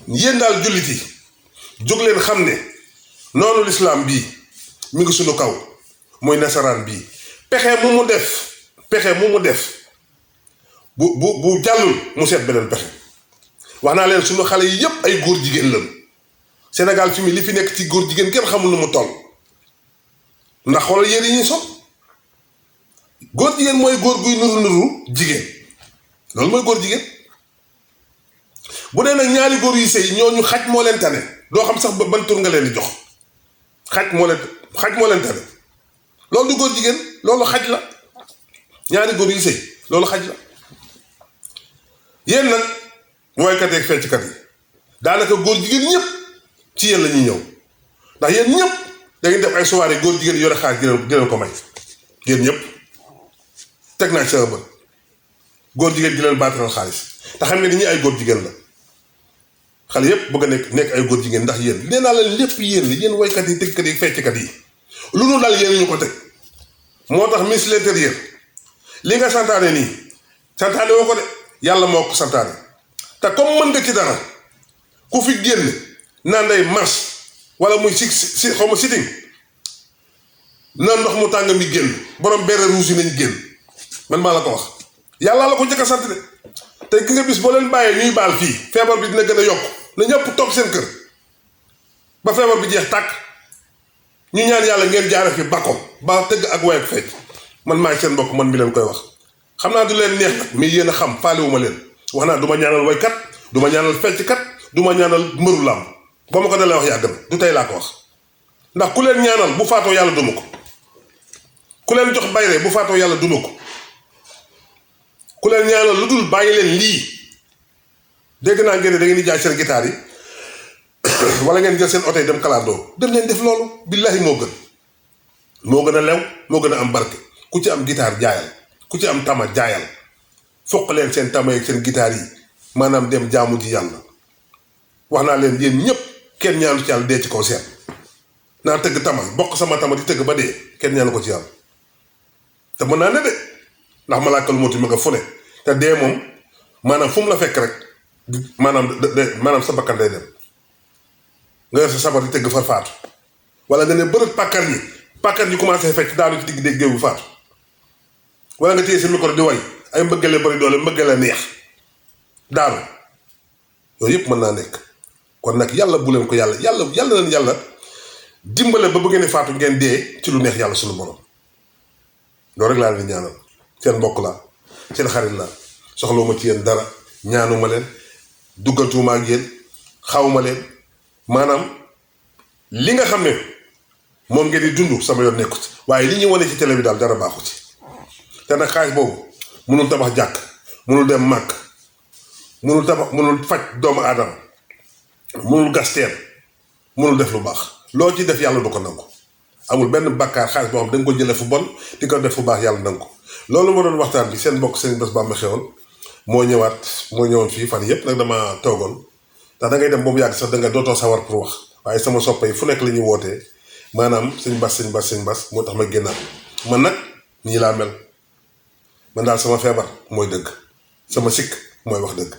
yéen daal jullit yi jóg leen xam ne noonu lislaam bii mi ngi suñu kaw muy nasaraan bii pexe mu mu def bu jàllul mu seet beneen pexe wax naa leen suñu xale yi yépp ay góor jigéen lañu Sénégal fi mi li fi nekk ci góor jigéen kenn xamul nu mu toll ndax xoolal yére yi ñuy sol góor jigéen mooy góor guy nuru jigéen loolu mooy góor jigéen bu dee nag ñaari góor yu sëy ñooñu xaj moo leen tane doo xam sax ba ban tur nga leen di jox xaj moo leen tane loolu du góor jigéen loolu xaj la ñaari góor yu sëy loolu xaj la yéen nag woykat yeeg fecckat yi daanaka góor jigéen ñëpp ci yéen la ñuy ñëw ndax yéen ñëpp da ngeen def ay soirée góor jigéen yore xaalis di leen ko may yéen ñëpp teg naa ci sama bët góor jigéen di leen baataral xaalis te xam nga ni ñi ay góor jigéen la xale yëpp bëgg a nekk ay góor jigéen ndax yéen nee naa leen lépp yéen la yéen woykat yi tëggkat yi fecckat yi lu nu dal yéen ñu ko teg moo tax ministre de l'intérieur li nga santaane nii santaane woo ko de yàlla moo ko santaane te comme mën nga ci dara ku fi génn naan day marche wala muy si xaw ma sitting na ndox mu tàng mi génn borom bere rouge yi nañ génn man maa la ko wax yàlla la ko njëkk a sant de te ki nga bis boo leen bàyyee ñuy baal fii feebar bi dina gën a yokk na ñëpp toog seen kër ba feebar bi jeex tàkk ñu ñaan yàlla ngeen jaare fi bakko ba tëgg ak woy ak fecc man maay seen mbokk man mi leen koy wax xam naa du leen neex nag mais yéen a xam faalewuma leen wax naa du ma ñaanal woykat du ma ñaanal fecckat du ma ñaanal mbëru làmb ba ma ko dalee wax yàgg na du tey laa ko wax ndax ku leen ñaanal bu faatoo yàlla duma ko ku leen jox bayre bu faatoo yàlla duma ko ku leen ñaanal lu dul bàyyi leen lii dégg naa ngeen da ngeen di jaay seen guitare yi wala ngeen jël seen oto yi dem kalaandoo dem leen def loolu billahi moo gën a lew moo gën a am barke ku ci am guitare jaayal ku ci am tama jaayal foq leen seen tama yeeg seen guitare yi maanaam dem jaamu ji yàlla wax naa leen yéen ñëpp kenn ñaanu ci yàlla dee ci kaw seet naa tëgg tama bokk sama tama di tëgg ba dee kenn ñaanu ko ci yàlla te mën naa ne de ndax malaakal mawti ma nga fu ne te dee moom maanaam fu mu la fekk rek maanaam sa bakkan day dem nga yor sa sabar di tëgg far faatu wala nga ne bërët pàkkar ñi commencé fecc daanu ci digg dégg géew bu faatu wala nga téye sa micro di way ay mbëggale bëri doole mbëggale neex daanu yooyu yëpp mën naa nekk kon nag yàlla bu leen ko yàlla leen yàlla dimbale ba bu ngeen faatu ngeen dee ci lu neex yàlla suñu borom loolu rek laa leen ñaanal seen mbokk la seen xarit la soxlawuma ci yéen dara ñaanuma leen duggantuma ak yéen xawma leen maanaam li nga xam ne moom ngeen di dund sama yoon nekku ci waaye li ñuy wane ci télé bi daal dara baaxu ci te nag xaalis boobu mënul tabax jàkk mënul dem màkk mënul faj doomu aadama mënul gas teen mënul def lu baax loo ci def yàlla du ko nangu amul benn bàkkaar xaalis boo xam da nga ko jëlee fu bon di ko def fu baax yàlla nangu ko loolu moo doon waxtaan bi seen mbokk seen Bass Bamba Xewoon moo ñëwoon fii fan yépp nag dama toogoon ndax da ngay dem ba mu yàgg sax da nga dootoo sawar pour wax waaye sama soppe yi fu nekk la ñuy wootee maanaam sëñ Bass moo tax ma génnaat man nag nii laa mel man daal sama feebar mooy dëgg sama sikk mooy wax dëgg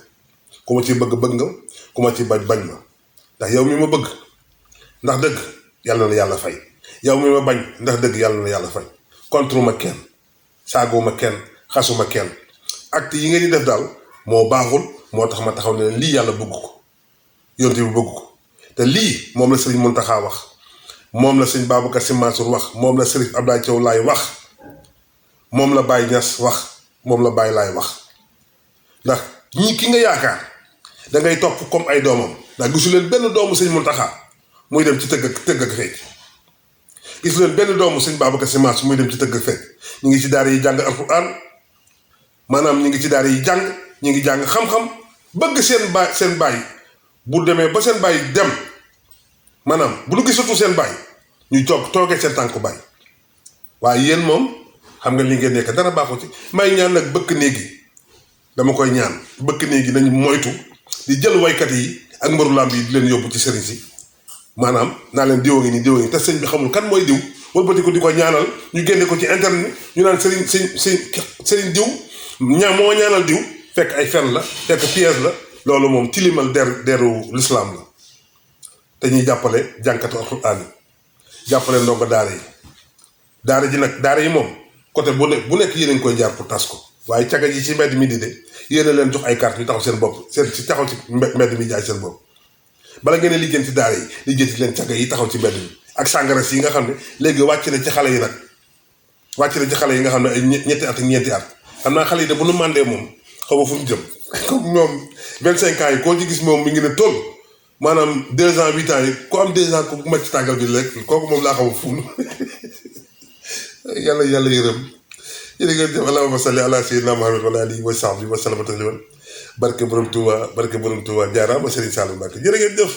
ku ma ci bëgg nga ku ma ci bañ ma ndax yow mi ma bëgg ndax dëgg yàlla na yàlla fay yow mi ma bañ ndax dëgg yàlla na yàlla fay contre ma kenn saaguma kenn xasuma kenn acte yi ngeen di def daal moo baaxul moo tax ma taxaw ne lii yàlla bëgg ko yonte bi bëgg ko te lii moom la sëriñ Muntaxa wax moom la sëriñ Babacar Sy Mansour wax moom la sëriñ Abdoulaye Thiaw Laye wax moom la Baye Niass wax moom la Baye Laye wax ndax ñii ki nga yaakaar da ngay topp comme ay doomam ndax gisu leen benn doomu sëriñ Muntaxa muy dem ci tëgg ak fecc gisu leen benn doomu sëriñ Babacar Sy Mansour muy dem ci tëgg ak fecc ñu ngi ci daara yi jàng alxuraan maanaam ñu ngi ci daara yi jàng ñu ngi jàng xam-xam bëgg seen baay bu demee ba seen baay dem maanaam bu nu gisatu seen baay ñu toogee seen tànku baay waaye yéen moom xam nga li ngeen nekk dara baaxu ci. may ñaan nag bëkk néeg yi dama koy ñaan bëkk néeg yi nañu moytu di jël waykat yi ak mbëru làmb yi di leen yóbbu ci sëriñ si maanaam naa leen diwa ngi nii diwa ngi te sëñ bi xamul kan mooy diw wëlbati ko di ko ñaanal ñu génne ko ci internet ñu naan sëriñ diw moo ñaanal diw fekk ay fen la fekk piège la loolu moom tilimal deru l'islam la te ñuy jàppale jànkatu alxuraan yi jàppale ndongo daara ji nag daara yi moom côté bu nekk yéen a ngi koy jaar pour tas ko waaye caga ji ci mbedd mi di de yéen a leen jox ay carte ñu taxaw seen bopp ci taxaw ci mbedd mi jaay seen bopp bala ngeen a liggéey ci daara yi liggéey ci leen caga yi taxaw ci mbedd mi ak sàngara si yi nga xam ne léegi wàcc na ci xale yi nag wàcc na ci xale yi nga xam ne ay ñetti at ak ñeenti at xam naa xale yi de bu nu màndee moom xaw ma fu ñu jëm comme ñoom 25 ans yi koo ci gis moom mi ngi ne toll maanaam 2 ans 8 ans yi ku am 2 ans ku màcc ci tàngal bi rek kooku moom laa xaw a fuun yàlla yërëm yéen a ngi def allahumma salli ala sayyidina Muhammad wa alihi wa sahbihi wa sallam tasliman barke borom Touba jaaraama Serigne Saliou Mbacké jërë ngeen jëf